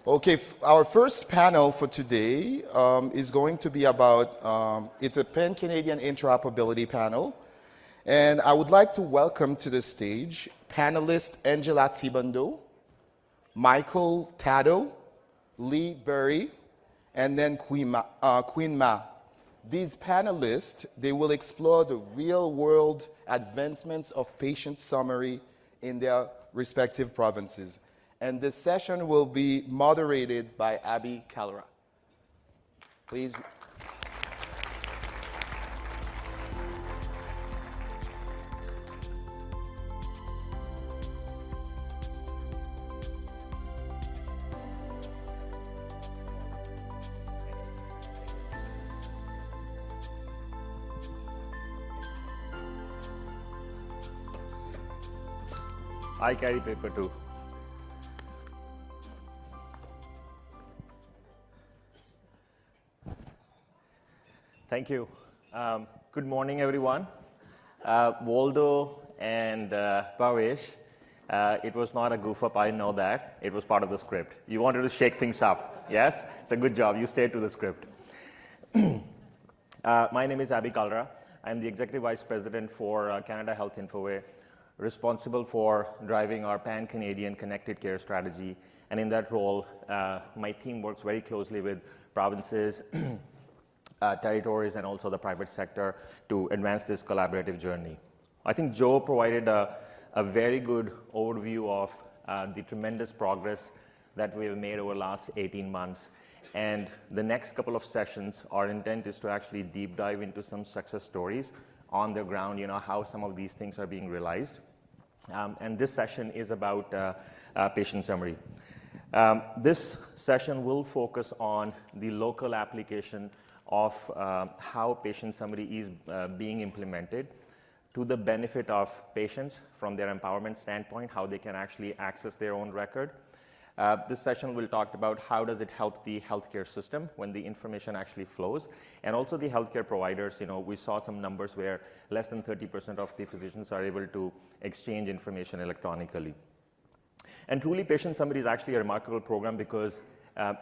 Okay, our first panel for today is going to be about, it's a Pan-Canadian Interoperability panel. And I would like to welcome to the stage panelists Angela Tibando, Michael Tatto, Lee Burry, and then Quinn Mah. These panelists, they will explore the real-world advancements of patient summary in their respective provinces. And this session will be moderated by Abby Calra. Please. I carry paper too. Thank you. Good morning, everyone. Waldo and Bhavesh, it was not a goof up, I know that. It was part of the script. You wanted to shake things up, yes? It's a good job. You stayed to the script. My name is Abby Calra. I'm the Executive Vice President for Canada Health Infoway, responsible for driving our Pan-Canadian Connected Care strategy. And in that role, my team works very closely with provinces, territories, and also the private sector to advance this collaborative journey. I think Joe provided a very good overview of the tremendous progress that we have made over the last 18 months. And the next couple of sessions, our intent is to actually deep dive into some success stories on the ground, how some of these things are being realized. And this session is about patient summary. This session will focus on the local application of how patient summary is being implemented to the benefit of patients from their empowerment standpoint, how they can actually access their own record. This session will talk about how does it help the healthcare system when the information actually flows, and also the healthcare providers. We saw some numbers where less than 30% of the physicians are able to exchange information electronically. And truly, patient summary is actually a remarkable program because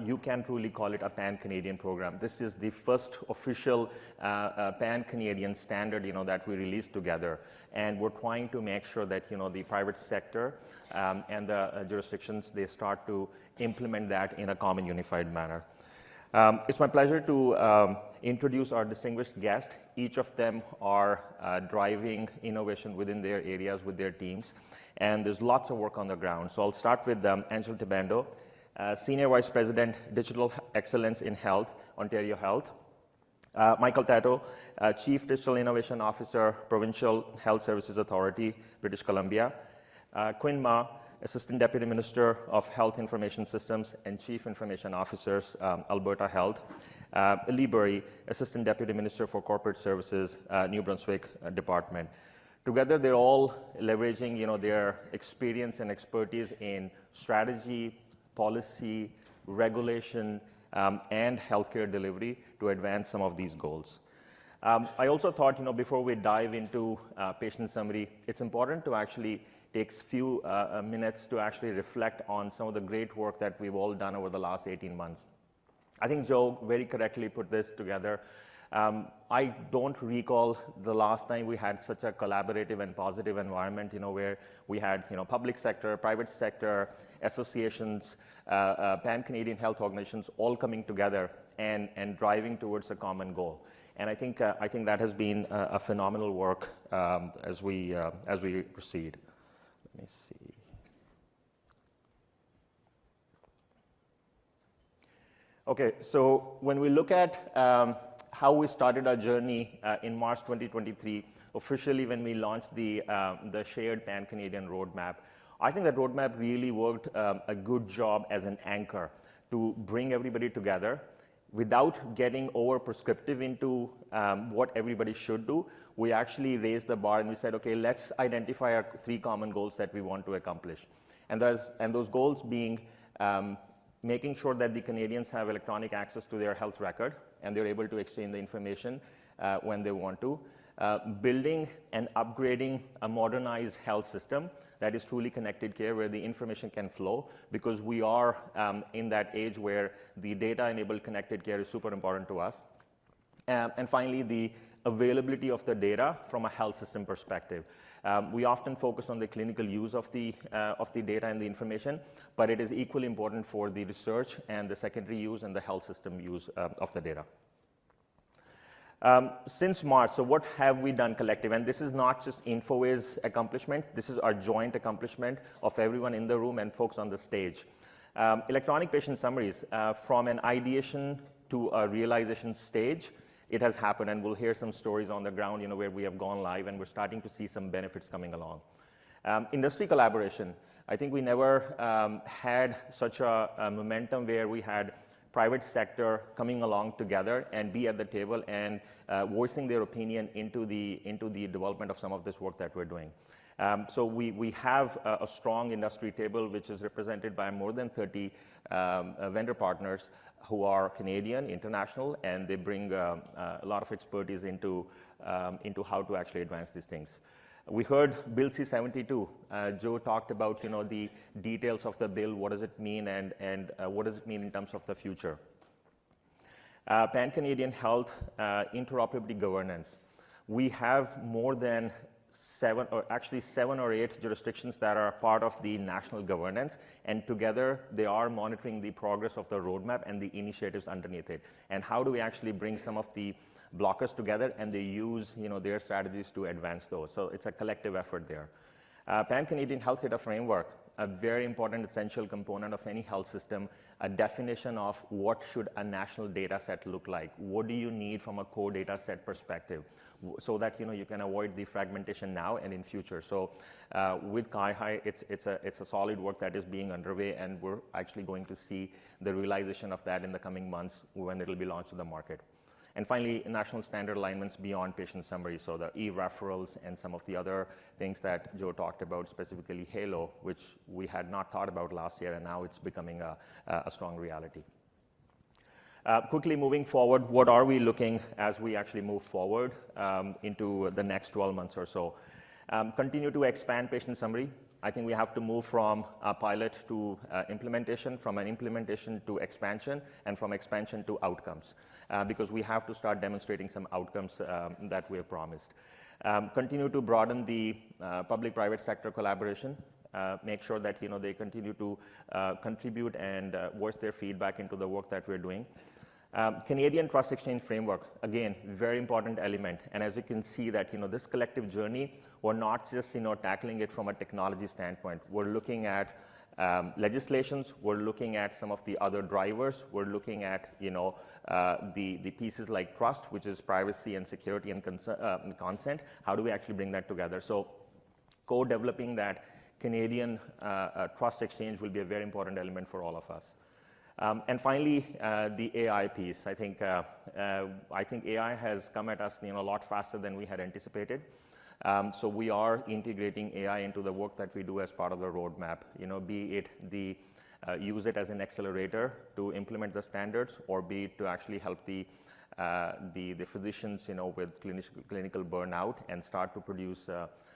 you can truly call it a Pan-Canadian program. This is the first official Pan-Canadian standard, that we released together. And we're trying to make sure that, the private sector and the jurisdictions, they start to implement that in a common unified manner. It's my pleasure to introduce our distinguished guests. Each of them are driving innovation within their areas with their teams. And there's lots of work on the ground. So I'll start with Angela Tibando, Senior Vice President, Digital Excellence in Health, Ontario Health. Michael Tatto, Chief Digital Innovation Officer, Provincial Health Services Authority, British Columbia. Quinn Mah, Assistant Deputy Minister of Health Information Systems and Chief Information Officers, Alberta Health. Lee Burry, Assistant Deputy Minister for Corporate Services, New Brunswick Department. Together, they're all leveraging, their experience and expertise in strategy, policy, regulation, and healthcare delivery to advance some of these goals. I also thought, before we dive into patient summary, it's important to actually take a few minutes to actually reflect on some of the great work that we've all done over the last 18 months. I think Joe very correctly put this together. I don't recall the last time we had such a collaborative and positive environment, where we had, public sector, private sector, associations, Pan-Canadian health organizations all coming together and driving towards a common goal. And I think that has been a phenomenal work as we proceed. Let me see. Okay, so when we look at how we started our journey in March 2023, officially when we launched the shared Pan-Canadian roadmap, I think that roadmap really worked a good job as an anchor to bring everybody together without getting over prescriptive into what everybody should do. We actually raised the bar and we said, okay, let's identify our 3 common goals that we want to accomplish. And those goals being making sure that the Canadians have electronic access to their health record and they're able to exchange the information when they want to. building and upgrading a modernized health system that is truly connected care, where the information can flow, because we are in that age where the data-enabled connected care is super important to us. And finally, the availability of the data from a health system perspective. We often focus on the clinical use of the data and the information, but it is equally important for the research and the secondary use and the health system use of the data. Since March, so what have we done collective? And this is not just Infoway's accomplishment, this is our joint accomplishment of everyone in the room and folks on the stage. Electronic patient summaries, from an ideation to a realization stage, it has happened, and we'll hear some stories on the ground, where we have gone live and we're starting to see some benefits coming along. Industry collaboration, I think we never had such a momentum where we had private sector coming along together and be at the table and voicing their opinion into the development of some of this work that we're doing. So we have a strong industry table, which is represented by more than 30 vendor partners who are Canadian, international, and they bring a lot of expertise into how to actually advance these things. We heard Bill C-72. Joe talked about the details of the bill, what does it mean, and what does it mean in terms of the future. Pan-Canadian Health Interoperability Governance. We have more than 7 or 8 jurisdictions that are part of the national governance, and together they are monitoring the progress of the roadmap and the initiatives underneath it. And how do we actually bring some of the blockers together and they use their strategies to advance those. So it's a collective effort there. Pan-Canadian Health Data Framework, a very important essential component of any health system, a definition of what should a national data set look like. What do you need from a core data set perspective so that you can avoid the fragmentation now and in future. So with CaiHi, it's a solid work that is being underway, and we're actually going to see the realization of that in the coming months when it'll be launched to the market. And finally, national standard alignments beyond patient summary, so the e-referrals and some of the other things that Joe talked about, specifically HALO, which we had not thought about last year, and now it's becoming a strong reality. Quickly moving forward, what are we looking as we actually move forward into the next 12 months or so? Continue to expand patient summary. I think we have to move from a pilot to implementation, from an implementation to expansion, and from expansion to outcomes, because we have to start demonstrating some outcomes that we have promised. Continue to broaden the public-private sector collaboration, make sure that they continue to contribute and voice their feedback into the work that we're doing. Canadian Trust Exchange Framework, again, very important element. And as you can see that, this collective journey, we're not just, tackling it from a technology standpoint. We're looking at legislations, we're looking at some of the other drivers, we're looking at, the pieces like trust, which is privacy and security and consent. How do we actually bring that together? So co-developing that Canadian Trust Exchange will be a very important element for all of us. And finally, the AI piece. I think AI has come at us a lot faster than we had anticipated. So we are integrating AI into the work that we do as part of the roadmap. Be it use it as an accelerator to implement the standards, or be it to actually help the physicians, with clinical burnout and start to produce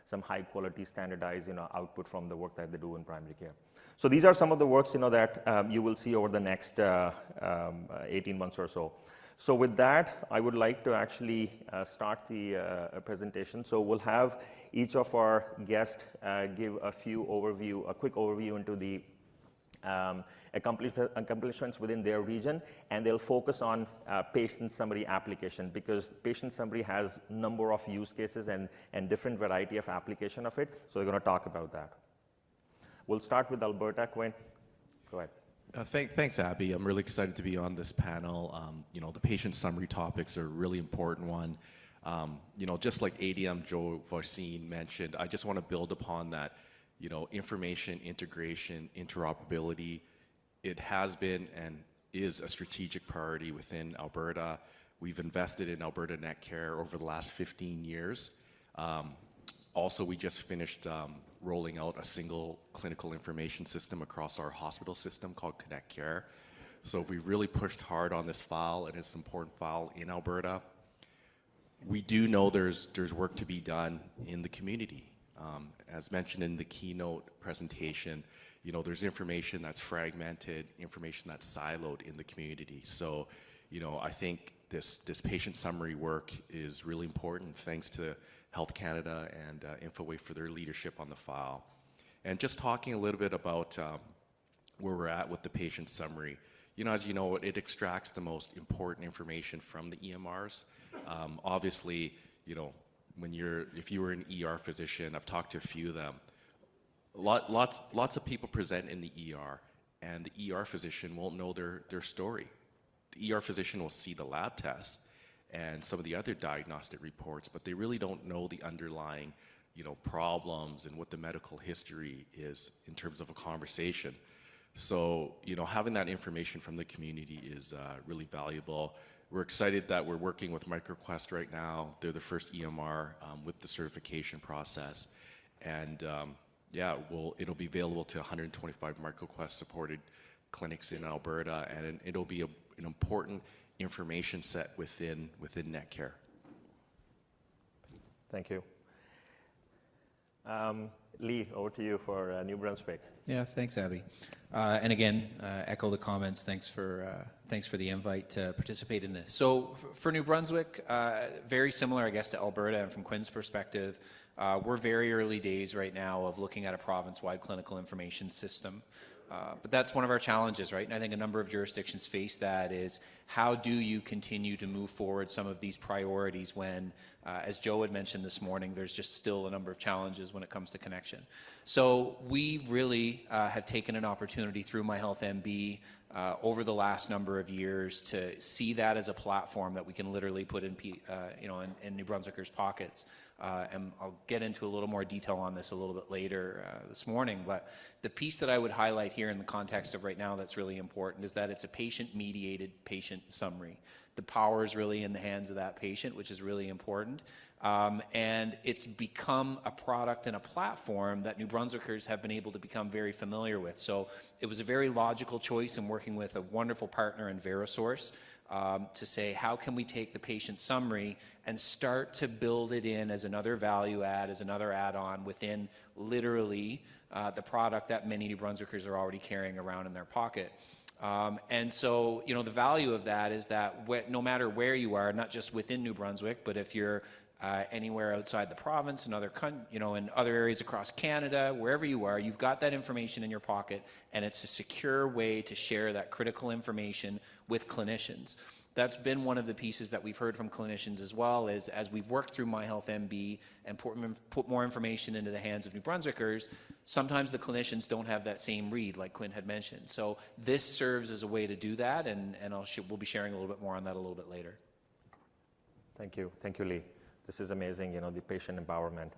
some high quality standardized, output from the work that they do in primary care. So these are some of the works, that you will see over the next 18 months or so. So with that, I would like to actually start the presentation. So we'll have each of our guests give a quick overview into the accomplishments within their region, and they'll focus on patient summary application, because patient summary has a number of use cases and different variety of application of it. So they're going to talk about that. We'll start with Alberta. Quinn, go ahead. Thanks, Abby. I'm really excited to be on this panel. The patient summary topics are a really important one. Just like ADM Joe Voisin mentioned, I just want to build upon that. Information integration, interoperability, it has been and is a strategic priority within Alberta. We've invested in Alberta NetCare over the last 15 years. Also, we just finished rolling out a single clinical information system across our hospital system called Connect Care. So we've really pushed hard on this file, and it's an important file in Alberta. we do know there's work to be done in the community. As mentioned in the keynote presentation, there's information that's fragmented, information that's siloed in the community. So, I think this patient summary work is really important, thanks to Health Canada and Infoway for their leadership on the file. And just talking a little bit about where we're at with the patient summary. As you know, it extracts the most important information from the EMRs. Obviously, if you were an ER physician, I've talked to a few of them. Lots of people present in the ER, and the ER physician won't know their story. The ER physician will see the lab tests and some of the other diagnostic reports, but they really don't know the underlying, problems and what the medical history is in terms of a conversation. So, having that information from the community is really valuable. We're excited that we're working with MicroQuest right now. They're the first EMR with the certification process. And it'll be available to 125 MicroQuest supported clinics in Alberta, and it'll be an important information set within Netcare. Thank you. Lee, over to you for New Brunswick. Yeah, thanks, Abby. And again, echo the comments. Thanks for the invite to participate in this. So for New Brunswick, very similar, I guess, to Alberta, and from Quinn's perspective, we're very early days right now of looking at a province-wide clinical information system. But that's one of our challenges, right? And I think a number of jurisdictions face that is, how do you continue to move forward some of these priorities when, as Joe had mentioned this morning, there's just still a number of challenges when it comes to connection. So we really have taken an opportunity through My Health MB over the last number of years to see that as a platform that we can literally put in New Brunswickers' pockets. And I'll get into a little more detail on this a little bit later this morning, but the piece that I would highlight here in the context of right now that's really important is that it's a patient-mediated patient summary. The power is really in the hands of that patient, which is really important. And it's become a product and a platform that New Brunswickers have been able to become very familiar with. So it was a very logical choice in working with a wonderful partner in VeriSource to say, how can we take the patient summary and start to build it in as another value add, as another add-on within literally the product that many New Brunswickers are already carrying around in their pocket. And so, the value of that is that no matter where you are, not just within New Brunswick, but if you're anywhere outside the province, in other areas across Canada, wherever you are, you've got that information in your pocket, and it's a secure way to share that critical information with clinicians. That's been one of the pieces that we've heard from clinicians as well, is as we've worked through My Health MB and put more information into the hands of New Brunswickers, sometimes the clinicians don't have that same read, like Quinn had mentioned. So this serves as a way to do that, and we'll be sharing a little bit more on that a little bit later. Thank you, Lee. This is amazing, the patient empowerment.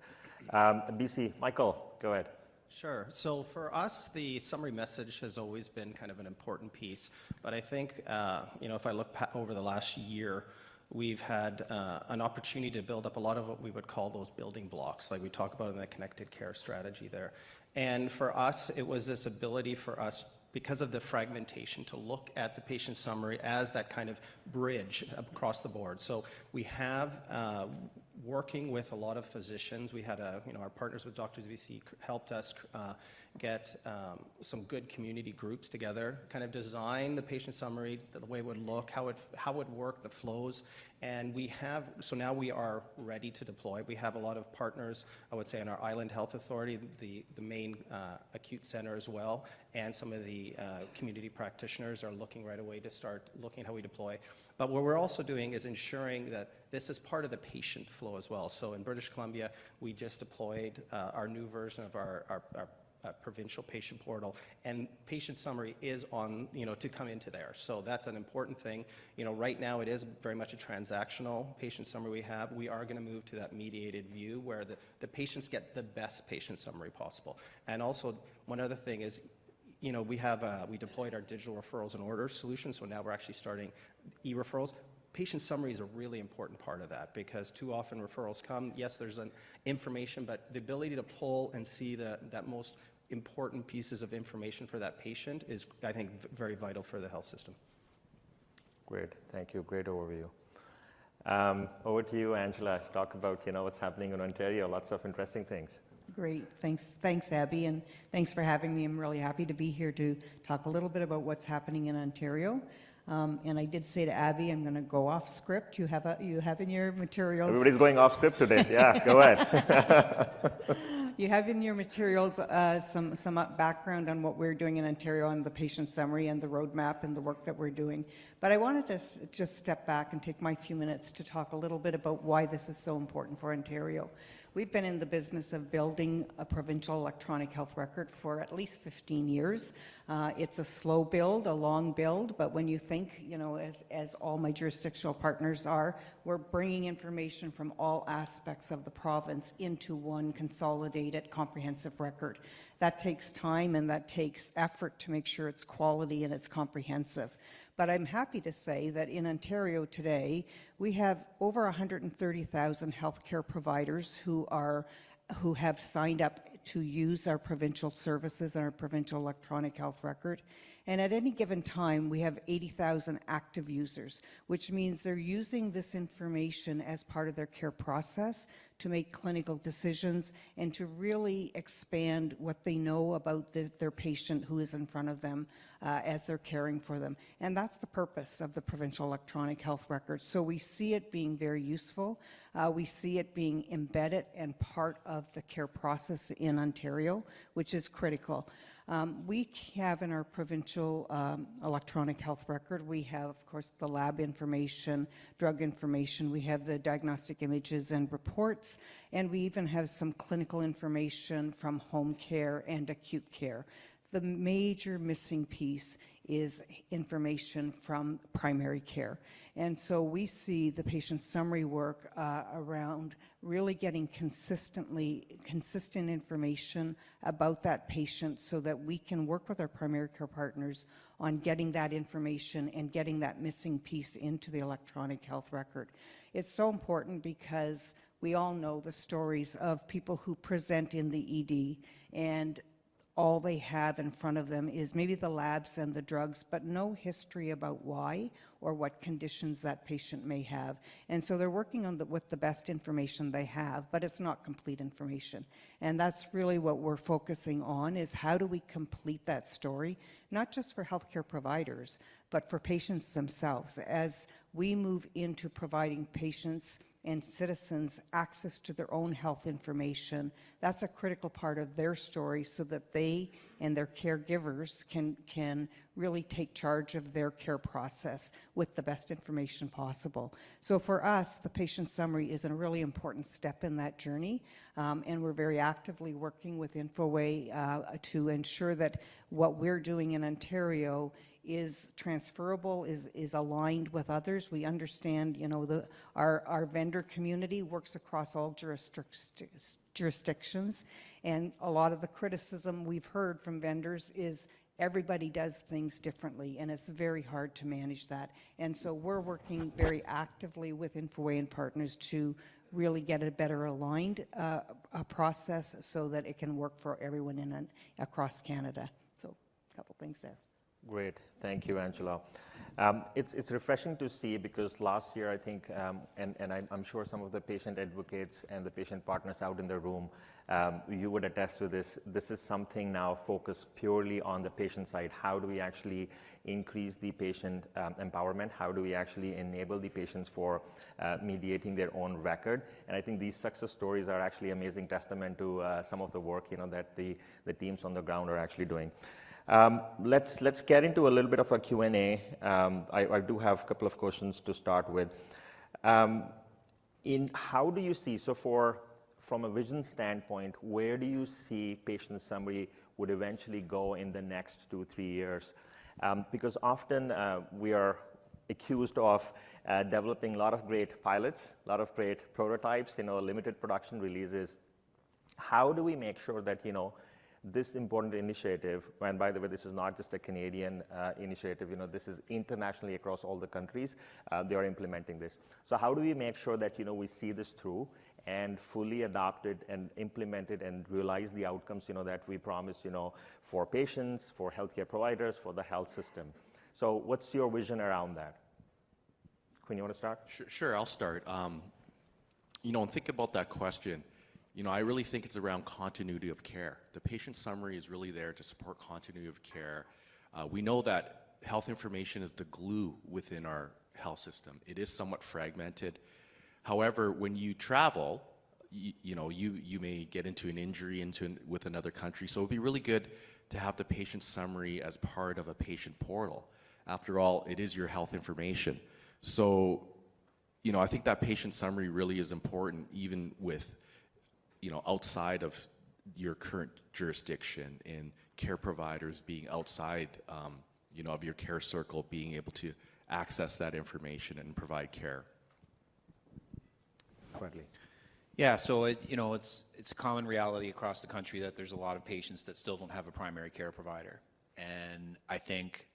BC, Michael, go ahead. Sure. So for us, the summary message has always been kind of an important piece. But I think, if I look over the last year, we've had an opportunity to build up a lot of what we would call those building blocks, like we talk about in the connected care strategy there. And for us, it was this ability for us, because of the fragmentation, to look at the patient summary as that kind of bridge across the board. So we have, working with a lot of physicians, we had our partners with Doctors BC helped us get some good community groups together, kind of design the patient summary, the way it would look, how it would work, the flows. And so now we are ready to deploy. We have a lot of partners, I would say, in our Island Health Authority, the main acute center as well, and some of the community practitioners are looking right away to start looking at how we deploy. But what we're also doing is ensuring that this is part of the patient flow as well. So in British Columbia, we just deployed our new version of our provincial patient portal, and patient summary is on, to come into there. So that's an important thing. Right now it is very much a transactional patient summary we have. We are going to move to that mediated view where the patients get the best patient summary possible. And also, one other thing is, we deployed our digital referrals and orders solution, so now we're actually starting e-referrals. Patient summary is a really important part of that, because too often referrals come, yes, there's an information, but the ability to pull and see that most important pieces of information for that patient is, I think, very vital for the health system. Great, thank you, great overview. Over to you, Angela. Talk about what's happening in Ontario. Lots of interesting things. Great. Thanks, Abby, and thanks for having me. I'm really happy to be here to talk a little bit about what's happening in Ontario. And I did say to Abby, I'm going to go off script. You have in your materials. Everybody's going off script today. Yeah, go ahead. You have in your materials some background on what we're doing in Ontario on the patient summary and the roadmap and the work that we're doing. But I wanted to just step back and take my few minutes to talk a little bit about why this is so important for Ontario. We've been in the business of building a provincial electronic health record for at least 15 years. It's a slow build, a long build, but when you think, as all my jurisdictional partners are, we're bringing information from all aspects of the province into one consolidated, comprehensive record. That takes time and that takes effort to make sure it's quality and it's comprehensive. But I'm happy to say that in Ontario today, we have over 130,000 healthcare providers who have signed up to use our provincial services and our provincial electronic health record. And at any given time, we have 80,000 active users, which means they're using this information as part of their care process to make clinical decisions and to really expand what they know about their patient who is in front of them as they're caring for them. And that's the purpose of the provincial electronic health record. So we see it being very useful. We see it being embedded and part of the care process in Ontario, which is critical. We have in our provincial electronic health record, we have, of course, the lab information, drug information, we have the diagnostic images and reports, and we even have some clinical information from home care and acute care. The major missing piece is information from primary care. And so we see the patient summary work around really getting consistent information about that patient so that we can work with our primary care partners on getting that information and getting that missing piece into the electronic health record. It's so important because we all know the stories of people who present in the ED and all they have in front of them is maybe the labs and the drugs, but no history about why or what conditions that patient may have. And so they're working on with the best information they have, but it's not complete information. And that's really what we're focusing on, is how do we complete that story, not just for healthcare providers, but for patients themselves. As we move into providing patients and citizens access to their own health information, that's a critical part of their story so that they and their caregivers can really take charge of their care process with the best information possible. So for us, the patient summary is a really important step in that journey, and we're very actively working with Infoway to ensure that what we're doing in Ontario is transferable, is aligned with others. We understand, our vendor community works across all jurisdictions, and a lot of the criticism we've heard from vendors is everybody does things differently, and it's very hard to manage that. And so we're working very actively with Infoway and partners to really get a better aligned process so that it can work for everyone across Canada. So a couple things there. Great. Thank you, Angela. It's refreshing to see, because last year, I think, and I'm sure some of the patient advocates and the patient partners out in the room, you would attest to this. This is something now focused purely on the patient side. How do we actually increase the patient empowerment? How do we actually enable the patients for mediating their own record? And I think these success stories are actually amazing testament to some of the work that the teams on the ground are actually doing. Let's get into a little bit of a Q&A. I do have a couple of questions to start with. How do you see, from a vision standpoint, where do you see patient summary would eventually go in the next 2-3 years? Because often we are accused of developing a lot of great pilots, a lot of great prototypes, limited production releases. How do we make sure that, this important initiative, and by the way, this is not just a Canadian initiative, this is internationally across all the countries, they are implementing this. So how do we make sure that, we see this through and fully adopt it and implement it and realize the outcomes, that we promise, for patients, for healthcare providers, for the health system? So what's your vision around that? Quinn, you want to start? Sure, I'll start. And think about that question. I really think it's around continuity of care. The patient summary is really there to support continuity of care. We know that health information is the glue within our health system. It is somewhat fragmented. However, when you travel, you may get into an injury with another country. So it would be really good to have the patient summary as part of a patient portal. After all, it is your health information. So, I think that patient summary really is important, even with, outside of your current jurisdiction, and care providers being outside, of your care circle, being able to access that information and provide care. Quickly. Yeah, so it's a common reality across the country that there's a lot of patients that still don't have a primary care provider. And I think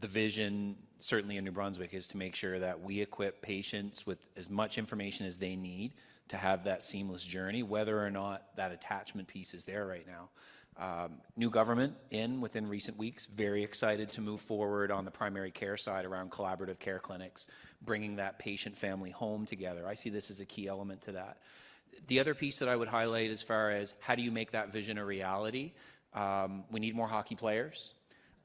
the vision, certainly in New Brunswick, is to make sure that we equip patients with as much information as they need to have that seamless journey, whether or not that attachment piece is there right now. New government within recent weeks, very excited to move forward on the primary care side around collaborative care clinics, bringing that patient family home together. I see this as a key element to that. The other piece that I would highlight as far as how do you make that vision a reality, we need more hockey players.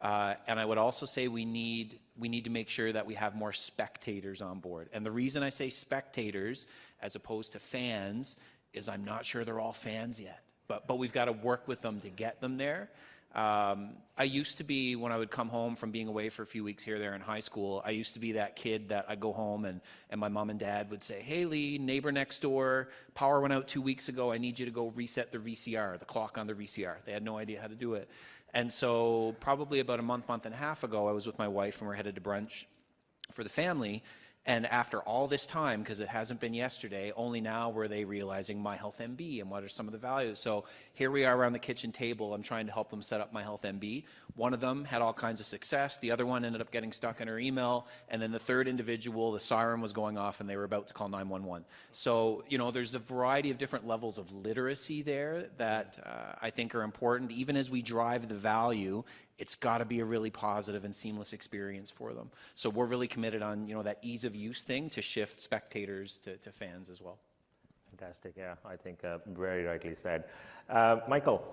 And I would also say we need to make sure that we have more spectators on board. And the reason I say spectators as opposed to fans is I'm not sure they're all fans yet. But we've got to work with them to get them there. I used to be, when I would come home from being away for a few weeks here there in high school, I used to be that kid that I'd go home and my mom and dad would say, hey Lee, neighbor next door, power went out 2 weeks ago, I need you to go reset the VCR, the clock on the VCR. They had no idea how to do it. And so probably about a month and a half ago, I was with my wife and we're headed to brunch for the family. And after all this time, because it hasn't been yesterday, only now were they realizing My Health MB and what are some of the values. So here we are around the kitchen table. I'm trying to help them set up My Health MB. One of them had all kinds of success. The other one ended up getting stuck in her email. And then the third individual, the siren was going off and they were about to call 911. So, there's a variety of different levels of literacy there that I think are important. Even as we drive the value, it's got to be a really positive and seamless experience for them. So we're really committed on, that ease of use thing to shift spectators to fans as well. Fantastic, yeah, I think very rightly said. Michael.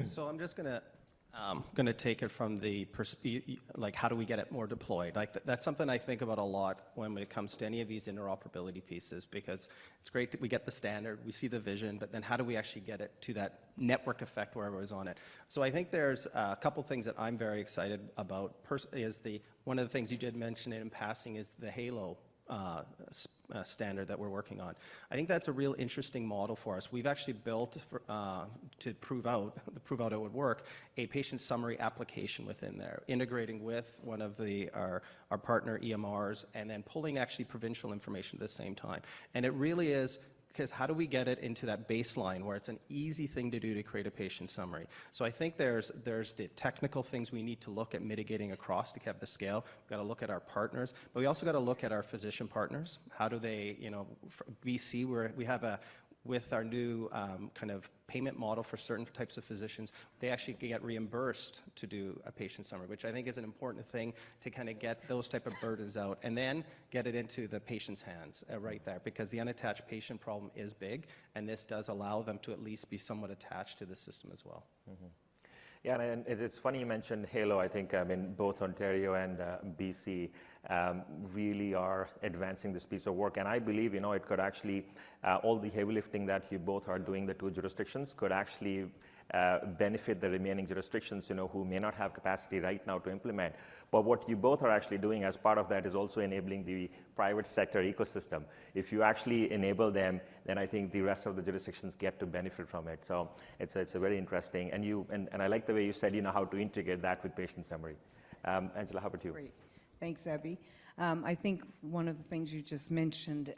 So I'm just going to take it from the like how do we get it more deployed? Like that's something I think about a lot when it comes to any of these interoperability pieces, because it's great that we get the standard, we see the vision, but then how do we actually get it to that network effect where everyone's on it? So I think there's a couple things that I'm very excited about. One of the things you did mention in passing is the Halo standard that we're working on. I think that's a real interesting model for us. We've actually built to prove out it would work, a patient summary application within there, integrating with one of our partner EMRs, and then pulling actually provincial information at the same time. And it really is, because how do we get it into that baseline where it's an easy thing to do to create a patient summary? So I think there's the technical things we need to look at mitigating across to have the scale. We've got to look at our partners, but we also got to look at our physician partners. How do they, BC, where we have with our new kind of payment model for certain types of physicians, they actually get reimbursed to do a patient summary, which I think is an important thing to kind of get those type of burdens out and then get it into the patient's hands right there, because the unattached patient problem is big, and this does allow them to at least be somewhat attached to the system as well. Mm-hmm. Yeah, and it's funny you mentioned Halo. I think both Ontario and BC really are advancing this piece of work. And I believe, it could actually, all the heavy lifting that you both are doing, the two jurisdictions, could actually benefit the remaining jurisdictions, who may not have capacity right now to implement. But what you both are actually doing as part of that is also enabling the private sector ecosystem. If you actually enable them, then I think the rest of the jurisdictions get to benefit from it. So it's a very interesting, and I like the way you said, how to integrate that with patient summary. Angela, how about you? Great. Thanks, Abby. I think one of the things you just mentioned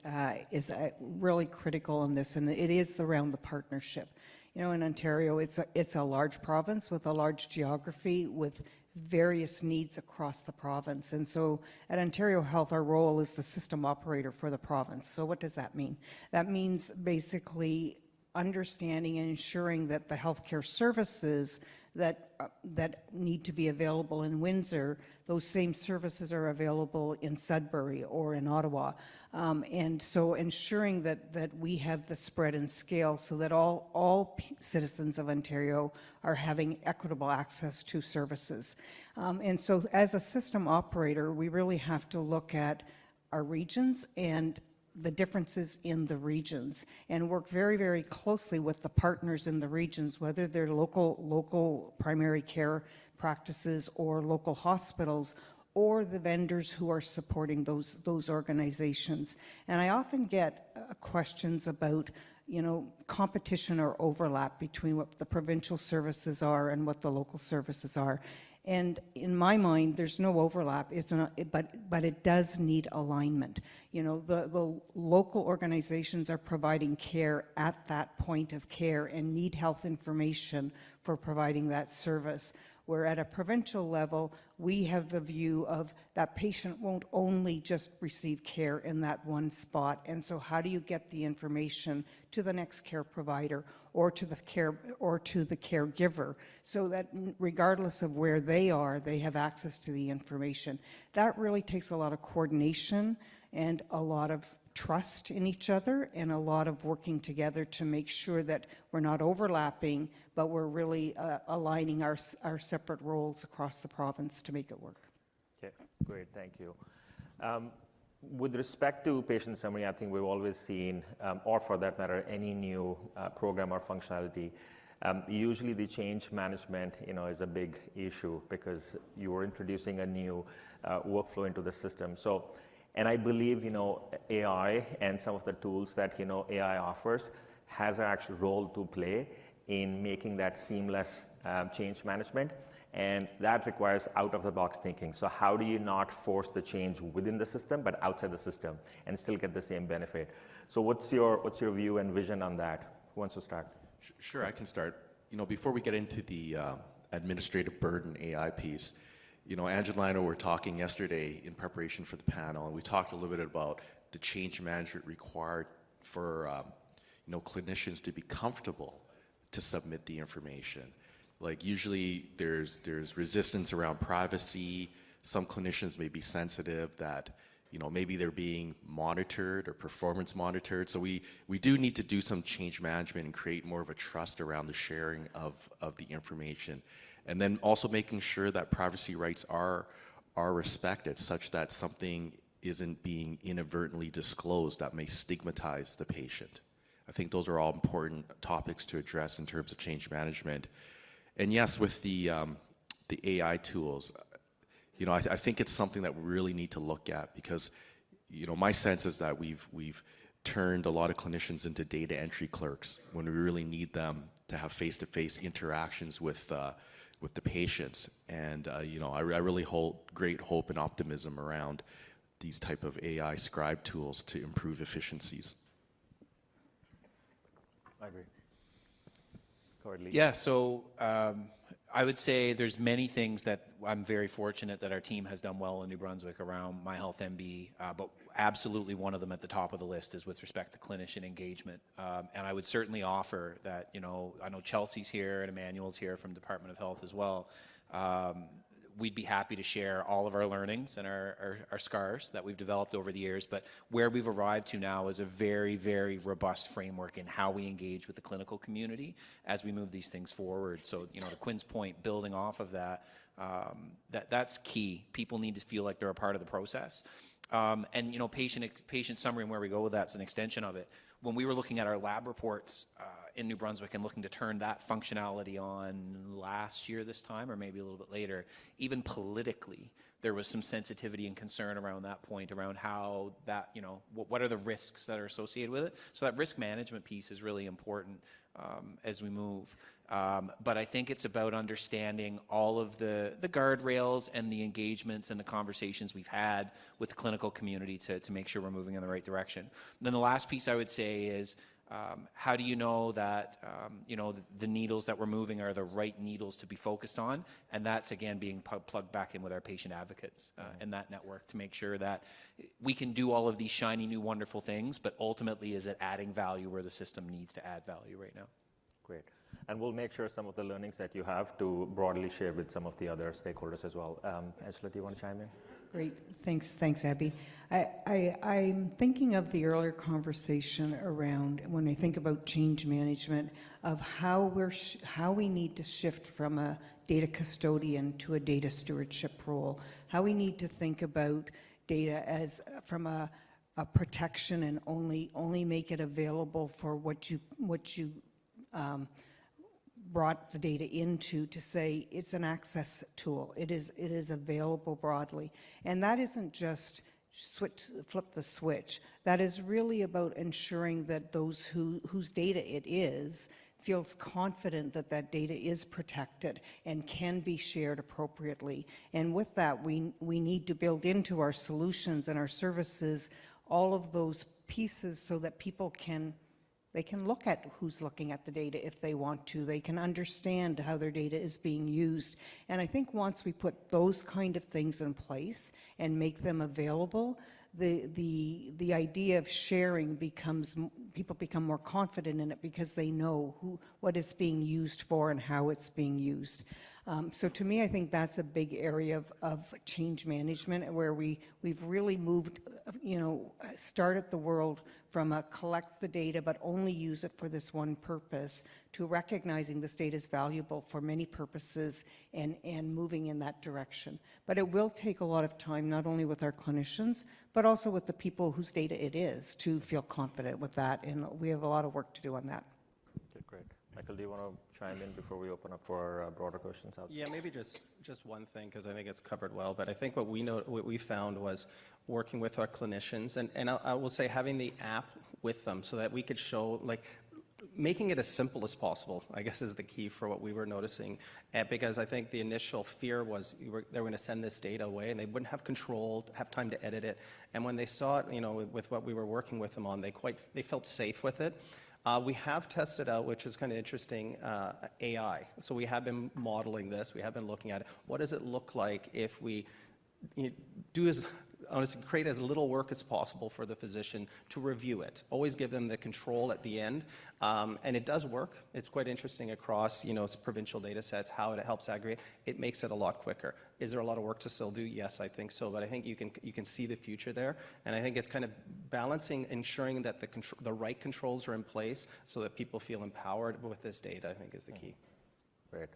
is really critical in this, and it is around the partnership. In Ontario, it's a large province with a large geography with various needs across the province. And so at Ontario Health, our role is the system operator for the province. So what does that mean? That means basically understanding and ensuring that the healthcare services that need to be available in Windsor, those same services are available in Sudbury or in Ottawa. And so ensuring that we have the spread and scale so that all citizens of Ontario are having equitable access to services. And so as a system operator, we really have to look at our regions and the differences in the regions and work very, very closely with the partners in the regions, whether they're local primary care practices or local hospitals or the vendors who are supporting those organizations. And I often get questions about, competition or overlap between what the provincial services are and what the local services are. And in my mind, there's no overlap, but it does need alignment. The local organizations are providing care at that point of care and need health information for providing that service. Where at a provincial level, we have the view of that patient won't only just receive care in that one spot. And so how do you get the information to the next care provider or to the caregiver so that regardless of where they are, they have access to the information? That really takes a lot of coordination and a lot of trust in each other and a lot of working together to make sure that we're not overlapping, but we're really aligning our separate roles across the province to make it work. Okay, great, thank you. With respect to patient summary, I think we've always seen, or for that matter, any new program or functionality, usually the change management, is a big issue because you are introducing a new workflow into the system. And I believe, AI and some of the tools that, AI offers has an actual role to play in making that seamless change management. And that requires out-of-the-box thinking. So how do you not force the change within the system, but outside the system and still get the same benefit? So what's your view and vision on that? Who wants to start? Sure, I can start. Before we get into the administrative burden AI piece, Angela and I were talking yesterday in preparation for the panel, and we talked a little bit about the change management required for clinicians to be comfortable to submit the information. Like usually there's resistance around privacy. Some clinicians may be sensitive that maybe they're being monitored or performance monitored. So we do need to do some change management and create more of a trust around the sharing of the information. And then also making sure that privacy rights are respected such that something isn't being inadvertently disclosed that may stigmatize the patient. I think those are all important topics to address in terms of change management. And yes, with the AI tools, I think it's something that we really need to look at because, my sense is that we've turned a lot of clinicians into data entry clerks when we really need them to have face-to-face interactions with the patients. And, I really hold great hope and optimism around these type of AI scribe tools to improve efficiencies. I agree. Corey. Yeah, so I would say there's many things that I'm very fortunate that our team has done well in New Brunswick around My Health MB, but absolutely one of them at the top of the list is with respect to clinician engagement. And I would certainly offer that, I know Chelsea's here and Emmanuel's here from Department of Health as well. We'd be happy to share all of our learnings and our scars that we've developed over the years, but where we've arrived to now is a very, very robust framework in how we engage with the clinical community as we move these things forward. So, to Quinn's point, building off of that, that's key. People need to feel like they're a part of the process. And, patient summary and where we go with that's an extension of it. When we were looking at our lab reports in New Brunswick and looking to turn that functionality on last year this time, or maybe a little bit later, even politically, there was some sensitivity and concern around that point, around how that, what are the risks that are associated with it. So that risk management piece is really important as we move. But I think it's about understanding all of the guardrails and the engagements and the conversations we've had with the clinical community to make sure we're moving in the right direction. And then the last piece I would say is, how do you know that the needles that we're moving are the right needles to be focused on? And that's, again, being plugged back in with our patient advocates in that network to make sure that we can do all of these shiny, new, wonderful things, but ultimately is it adding value where the system needs to add value right now? Great. And we'll make sure some of the learnings that you have to broadly share with some of the other stakeholders as well. Angela, do you want to chime in? Great, thanks, Abby. I'm thinking of the earlier conversation around when I think about change management of how we need to shift from a data custodian to a data stewardship role. How we need to think about data as from a protection and only make it available for what you brought the data into, to say it's an access tool. It is available broadly. And that isn't just flip the switch. That is really about ensuring that those whose data it is feels confident that that data is protected and can be shared appropriately. And with that, we need to build into our solutions and our services all of those pieces so that people can look at who's looking at the data if they want to. They can understand how their data is being used. And I think once we put those kind of things in place and make them available, the idea of sharing becomes, people become more confident in it because they know what it's being used for and how it's being used. So to me, I think that's a big area of change management where we've really moved, started the world from a collect the data but only use it for this one purpose to recognizing this data is valuable for many purposes and moving in that direction. But it will take a lot of time, not only with our clinicians, but also with the people whose data it is to feel confident with that. And we have a lot of work to do on that. Okay, great. Michael, do you want to chime in before we open up for broader questions outside? Yeah, maybe just one thing, because I think it's covered well. But I think what we found was working with our clinicians, and I will say having the app with them so that we could show, like, making it as simple as possible, I guess, is the key for what we were noticing. Because I think the initial fear was they were going to send this data away and they wouldn't have control, have time to edit it. And when they saw it, with what we were working with them on, they felt safe with it. We have tested out, which is kind of interesting, AI. So we have been modeling this. We have been looking at it. What does it look like if we honestly create as little work as possible for the physician to review it? Always give them the control at the end. And it does work. It's quite interesting across, provincial data sets, how it helps aggregate. It makes it a lot quicker. Is there a lot of work to still do? Yes, I think so. But I think you can see the future there. And I think it's kind of balancing, ensuring that the right controls are in place so that people feel empowered with this data, I think, is the key. Great.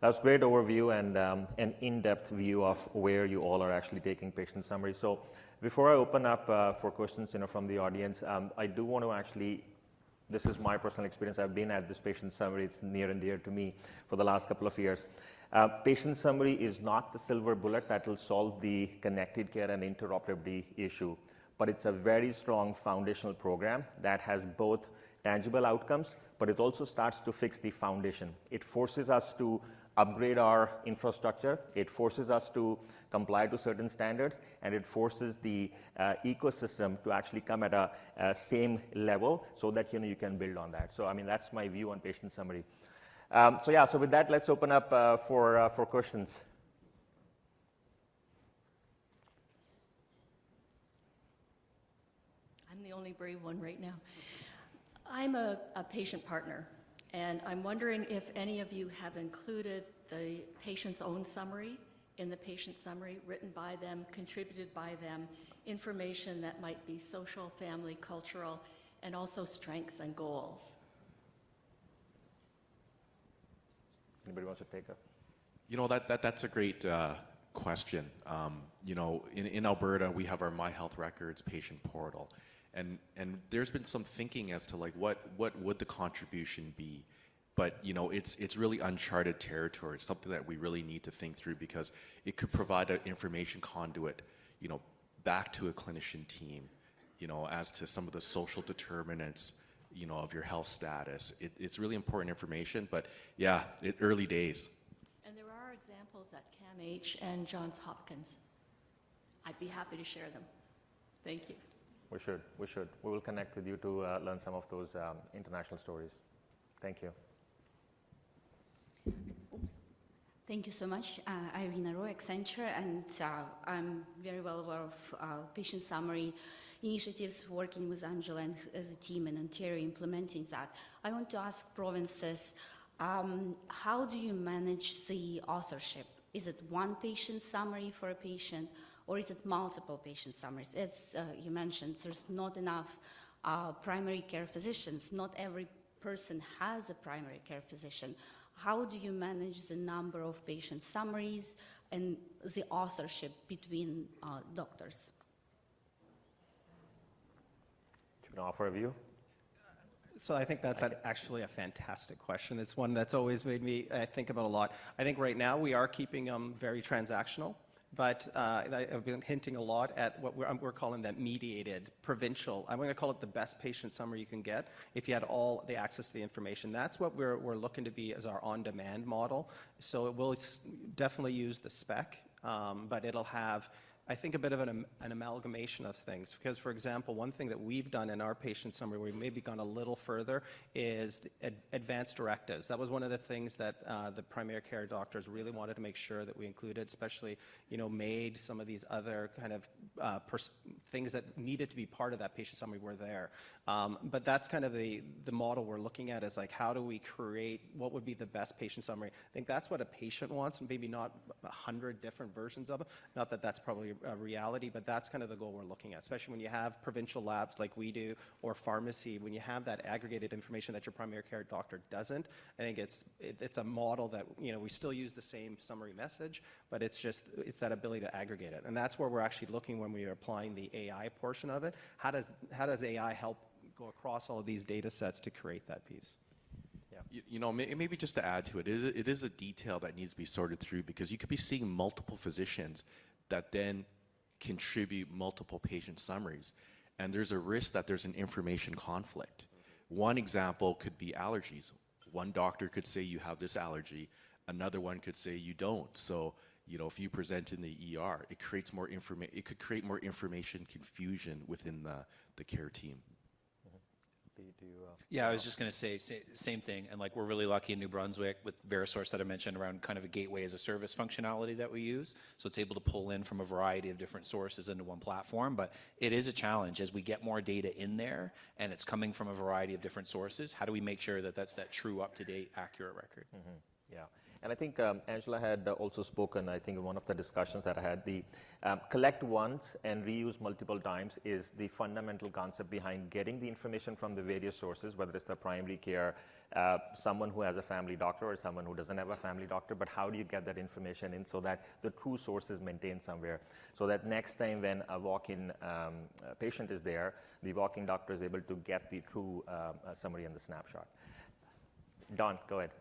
That was a great overview and an in-depth view of where you all are actually taking patient summary. So before I open up for questions from the audience, I do want to actually, this is my personal experience. I've been at this patient summary. It's near and dear to me for the last couple of years. Patient summary is not the silver bullet that will solve the connected care and interoperability issue, but it's a very strong foundational program that has both tangible outcomes, but it also starts to fix the foundation. It forces us to upgrade our infrastructure, it forces us to comply to certain standards, and it forces the ecosystem to actually come at a same level so that you can build on that. So I mean, that's my view on patient summary. So with that, let's open up for questions. I'm the only brave one right now. I'm a patient partner, and I'm wondering if any of you have included the patient's own summary in the patient summary, written by them, contributed by them, information that might be social, family, cultural, and also strengths and goals. Anybody wants to take a? That's a great question. In Alberta, we have our My Health Records patient portal. And there's been some thinking as to what would the contribution be, but it's really uncharted territory. It's something that we really need to think through because it could provide an information conduit, back to a clinician team, as to some of the social determinants, of your health status. It's really important information, but yeah, early days. And there are examples at CAMH and Johns Hopkins. I'd be happy to share them. Thank you. We should. We will connect with you to learn some of those international stories. Thank you. Oops. Thank you so much. Irina Roy, Accenture, and I'm very well aware of patient summary initiatives, working with Angela and as a team in Ontario implementing that. I want to ask provinces, How do you manage the authorship? Is it one patient summary for a patient, or is it multiple patient summaries? As you mentioned, there's not enough primary care physicians. Not every person has a primary care physician. How do you manage the number of patient summaries and the authorship between doctors? Do you want to offer a view? So I think that's actually a fantastic question. It's one that's always made me think about a lot. I think right now we are keeping them very transactional, but I've been hinting a lot at what we're calling that mediated, provincial. I'm going to call it the best patient summary you can get if you had all the access to the information. That's what we're looking to be as our on-demand model. So it will definitely use the spec, but it'll have, I think, a bit of an amalgamation of things. Because, for example, one thing that we've done in our patient summary, where we've maybe gone a little further, is advanced directives. That was one of the things that the primary care doctors really wanted to make sure that we included, especially, MAID, some of these other kind of things that needed to be part of that patient summary were there. But that's kind of the model we're looking at, is like, how do we create what would be the best patient summary? I think that's what a patient wants, and maybe not 100 different versions of it. Not that that's probably a reality, but that's kind of the goal we're looking at, especially when you have provincial labs like we do, or pharmacy. When you have that aggregated information that your primary care doctor doesn't, I think it's a model that, we still use the same summary message, but it's that ability to aggregate it. And that's where we're actually looking when we are applying the AI portion of it. How does AI help go across all of these data sets to create that piece? Maybe just to add to it, it is a detail that needs to be sorted through, because you could be seeing multiple physicians that then contribute multiple patient summaries. And there's a risk that there's an information conflict. One example could be allergies. One doctor could say you have this allergy, another one could say you don't. So, if you present in the ER, it creates more it could create more information confusion within the care team. Yeah, I was just going to say same thing. And we're really lucky in New Brunswick with VeriSource that I mentioned around kind of a gateway as a service functionality that we use. So it's able to pull in from a variety of different sources into one platform. But it is a challenge as we get more data in there and it's coming from a variety of different sources. How do we make sure that that's that true, up-to-date, accurate record? Mm-hmm. Yeah. And I think Angela had also spoken, I think in one of the discussions that I had, the collect once and reuse multiple times is the fundamental concept behind getting the information from the various sources, whether it's the primary care, someone who has a family doctor or someone who doesn't have a family doctor, but how do you get that information in so that the true source is maintained somewhere, so that next time when a walk-in patient is there, the walk-in doctor is able to get the true summary and the snapshot. Dawn, go ahead.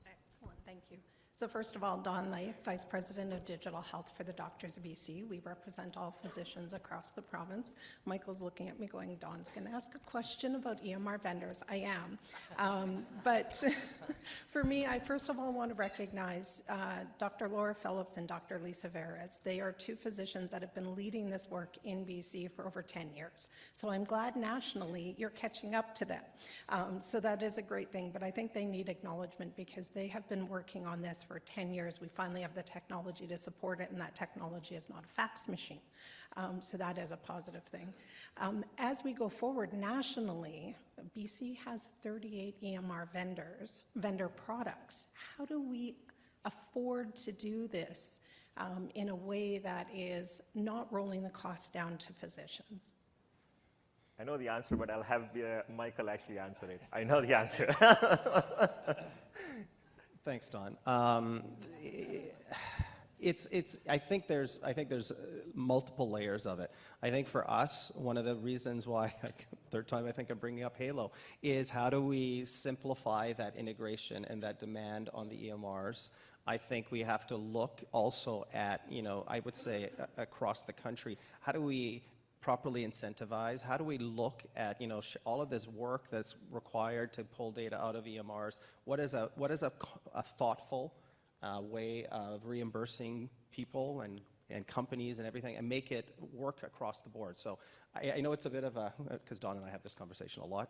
Excellent, thank you. So first of all, Dawn Knight, Vice President of Digital Health for the Doctors of BC. We represent all physicians across the province. Michael's looking at me going, Dawn's going to ask a question about EMR vendors. I am. But for me, I first of all want to recognize Dr. Laura Phillips and Dr. Lisa Veras. They are two physicians that have been leading this work in BC for over 10 years. So I'm glad nationally you're catching up to them. So that is a great thing, but I think they need acknowledgement because they have been working on this for 10 years. We finally have the technology to support it, and that technology is not a fax machine. So that is a positive thing. As we go forward nationally, BC has 38 EMR vendor products. How do we afford to do this in a way that is not rolling the cost down to physicians? I know the answer, but I'll have Michael actually answer it. I know the answer. Thanks, Dawn. I think there's multiple layers of it. I think for us, one of the reasons why, third time I think I'm bringing up Halo, is how do we simplify that integration and that demand on the EMRs? I think we have to look also at, I would say across the country, how do we properly incentivize? How do we look at all of this work that's required to pull data out of EMRs? What is a thoughtful way of reimbursing people and companies and everything, and make it work across the board? So I know it's a bit of a, because Dawn and I have this conversation a lot,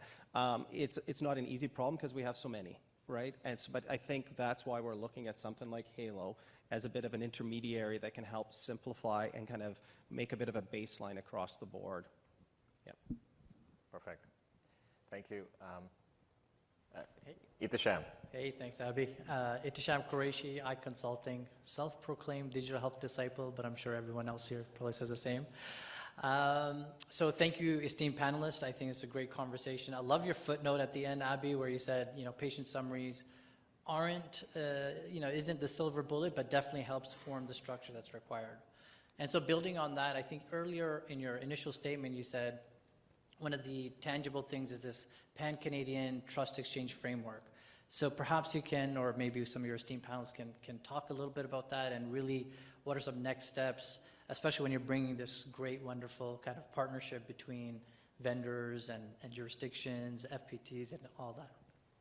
it's not an easy problem because we have so many, right? But I think that's why we're looking at something like Halo as a bit of an intermediary that can help simplify and kind of make a bit of a baseline across the board. Yep. Perfect. Thank you. Itisham. Hey, thanks, Abby. Itisham Qureshi, iConsulting, self-proclaimed digital health disciple, but I'm sure everyone else here probably says the same. So thank you, esteemed panelists. I think it's a great conversation. I love your footnote at the end, Abby, where you said, patient summaries aren't, isn't the silver bullet, but definitely helps form the structure that's required. And so building on that, I think earlier in your initial statement, you said one of the tangible things is this Pan-Canadian Trust Exchange Framework. So perhaps you can, or maybe some of your esteemed panelists can talk a little bit about that and really what are some next steps, especially when you're bringing this great, wonderful kind of partnership between vendors and jurisdictions, FPTs, and all that.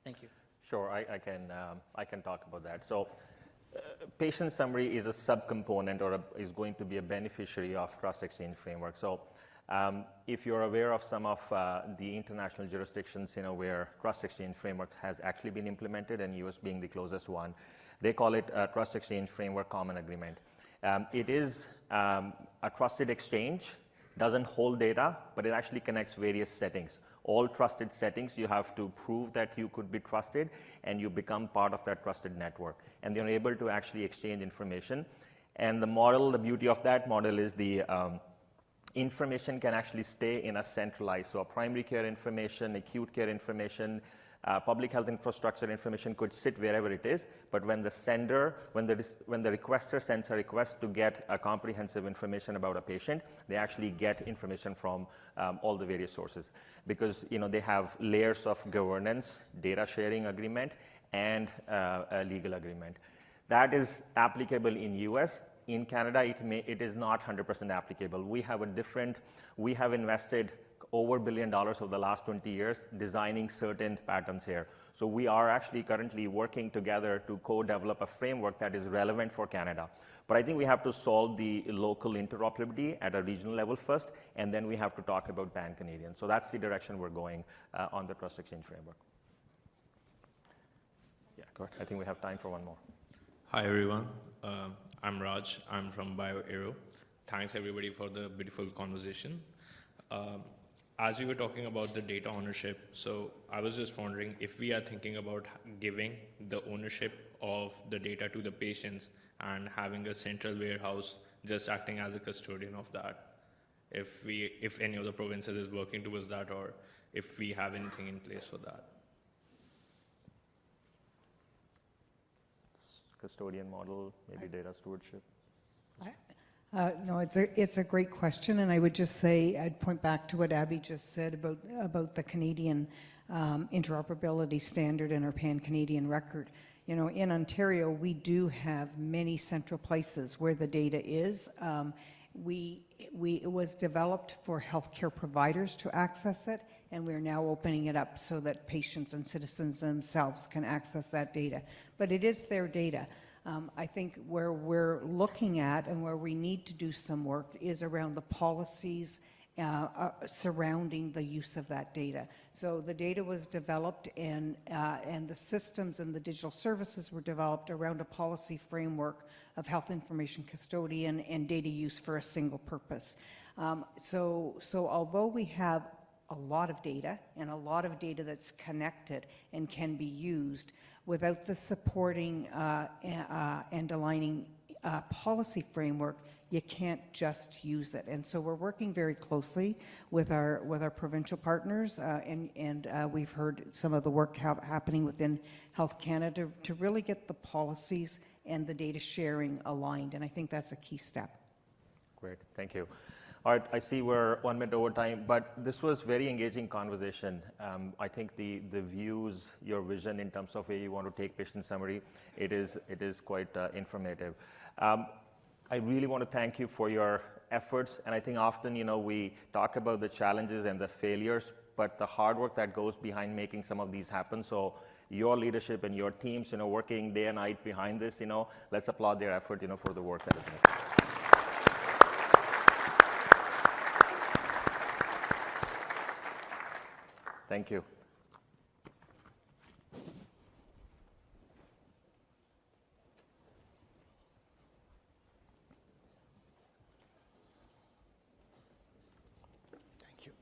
Thank you. Sure, I can talk about that. So patient summary is a subcomponent or is going to be a beneficiary of Trust Exchange Framework. So if you're aware of some of the international jurisdictions, where Trust Exchange Framework has actually been implemented, and US being the closest one, they call it a Trust Exchange Framework Common Agreement. It is a trusted exchange, doesn't hold data, but it actually connects various settings. All trusted settings, you have to prove that you could be trusted, and you become part of that trusted network. And they're able to actually exchange information. And the beauty of that model is the information can actually stay in a centralized, so primary care information, acute care information, public health infrastructure information could sit wherever it is, but when the requester sends a request to get a comprehensive information about a patient, they actually get information from all the various sources, because they have layers of governance, data sharing agreement, and a legal agreement. That is applicable in US. In Canada, it is not 100% applicable. We have invested over $1 billion over the last 20 years designing certain patterns here. So we are actually currently working together to co-develop a framework that is relevant for Canada. But I think we have to solve the local interoperability at a regional level first, and then we have to talk about Pan-Canadian. So that's the direction we're going on the Trust Exchange Framework. Yeah, go ahead. I think we have time for one more. Hi, everyone. I'm Raj. I'm from BioAero. Thanks, everybody, for the beautiful conversation. As you were talking about the data ownership, so I was just wondering if we are thinking about giving the ownership of the data to the patients and having a central warehouse just acting as a custodian of that, if any of the provinces is working towards that, or if we have anything in place for that. Custodian model, maybe data stewardship. No, it's a great question, and I would just say, I'd point back to what Abby just said about the Canadian interoperability standard and our Pan-Canadian record. In Ontario, we do have many central places where the data is. It was developed for healthcare providers to access it, and we're now opening it up so that patients and citizens themselves can access that data. But it is their data. I think where we're looking at and where we need to do some work is around the policies surrounding the use of that data. So the data was developed and the systems and the digital services were developed around a policy framework of health information custodian and data use for a single purpose. So although we have a lot of data and a lot of data that's connected and can be used, without the supporting and aligning policy framework, you can't just use it. And so we're working very closely with our provincial partners, and we've heard some of the work happening within Health Canada to really get the policies and the data sharing aligned, and I think that's a key step. Great, thank you. All right, I see we're 1 minute over time, but this was very engaging conversation. I think the views, your vision in terms of where you want to take patient summary, it is quite informative. I really want to thank you for your efforts, and I think often, we talk about the challenges and the failures, but the hard work that goes behind making some of these happen. So your leadership and your teams, working day and night behind this, let's applaud their effort, for the work that is made. Thank you. Thank you.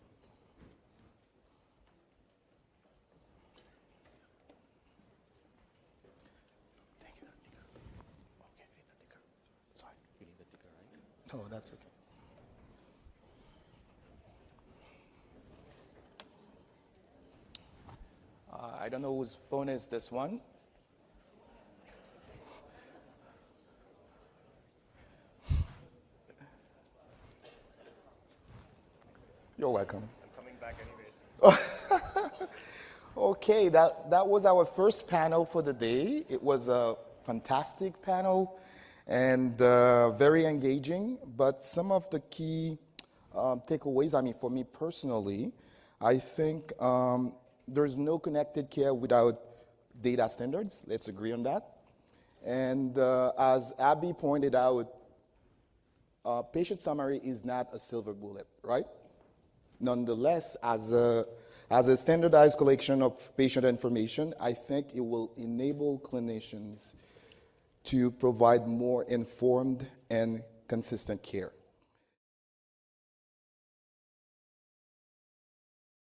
Oh, that's okay. I don't know whose phone is this one. You're welcome. I'm coming back anyways. Okay, that was our first panel for the day. It was a fantastic panel and very engaging, but some of the key takeaways, I mean, for me personally, I think there's no connected care without data standards. Let's agree on that. And as Abby pointed out, patient summary is not a silver bullet, right? Nonetheless, as a standardized collection of patient information, I think it will enable clinicians to provide more informed and consistent care.